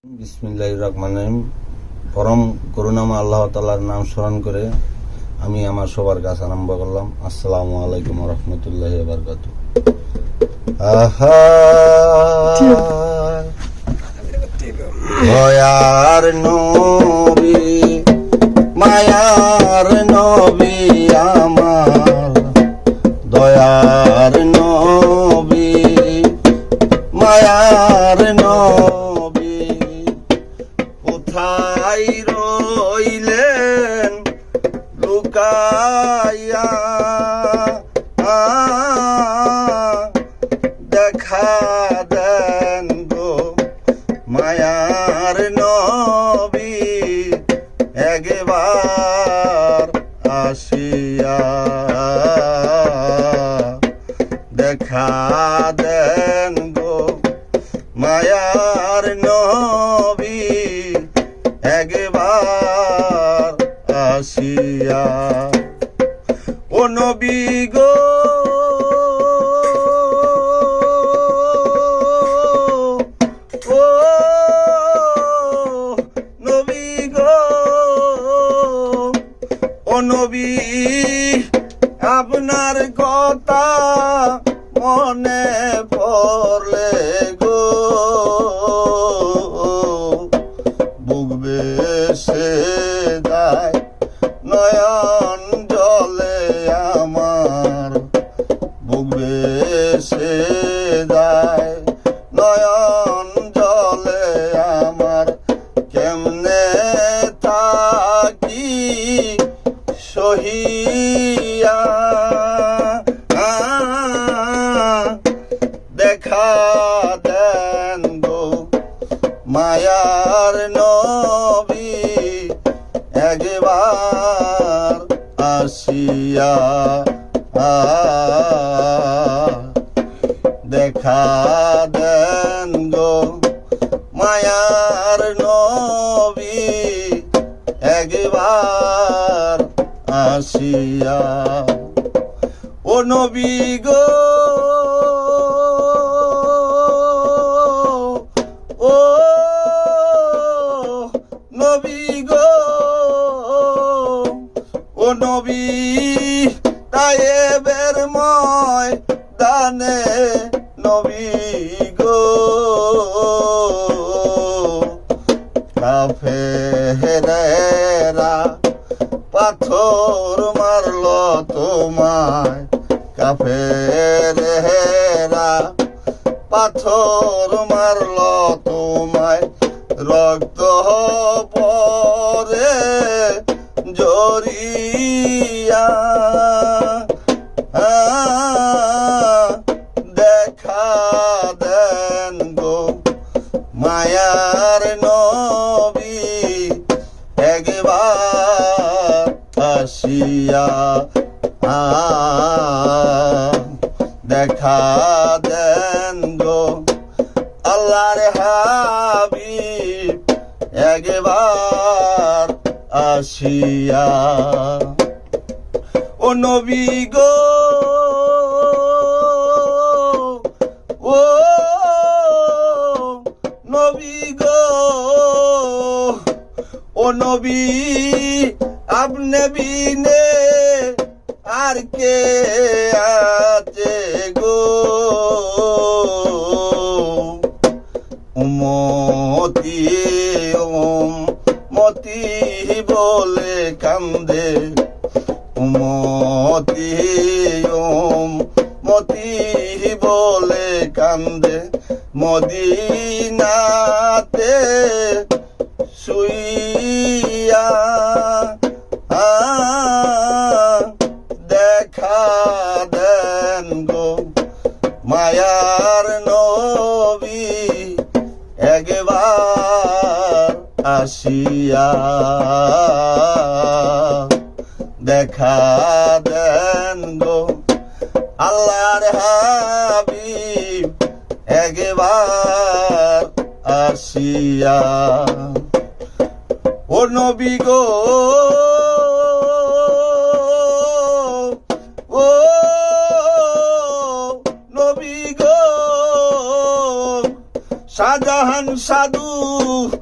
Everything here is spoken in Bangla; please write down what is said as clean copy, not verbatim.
বিসমিল্লাহির রহমানির রহিম। পরম করুণাময় আল্লাহ তাআলার নাম স্মরণ করে আমি আমার সবার কাছে আরম্ভ করলাম। আসসালামু আলাইকুম ওয়া রাহমাতুল্লাহি ওয়া বারাকাতুহু। দয়ার নবী মায়ার নবী আমার, দয়ার নবী মায়ার নবী, কোথায় রইলেন লুকাইয়া, দেখা দেন গো মায়ার নবী, একবার আসিয়া দেখা দেন গো মায়ার নবী, একবার আসিয়া। ও নবী গো ও নবী গো ও নবী, আপনার কথা মনে পড়লে গো বুক ভেসে যায়, নয়ন জলে আমার, বুক ভেসে যায়, নয়ন জলে আমার, কেমনে থাকি সহিয়া, দেখা দেন গো মায়ার নবী, একবার আসিয়া দেখা দেন গো মায়ার নবী, একবার আসিয়া। ও নবী গো ও নবী গো ও নবী, তায়েবের ময়দানে নবী গো, কাফেরেরা পাথর মারলো তোমায়, কাফেরেরা পাথর মারলো তোমায়, রক্ত পরে জড়িয়া, দেখা দেন গো মায়ার নবী, একবার আসিয়া দেখা দেন গো আল্লাহর হাবিব, একবার আসিয়া। ও নবী গো ও নবী গো ও নবী, আপনি বিনে আর কে আছে গো, উম্মতি উম্মতি বলে কান্দে, উম্মতি উম্মতি বলে কান্দে, মদিনাতে শুইয়া, দেখা দেন গো মায়ার নবী, একবার আসিয়া দেখা দেন গো আল্লাহর হাবিব, একবার আসিয়া। ও নবী গো ও নবী গো, শাহজাহান সাধু উহ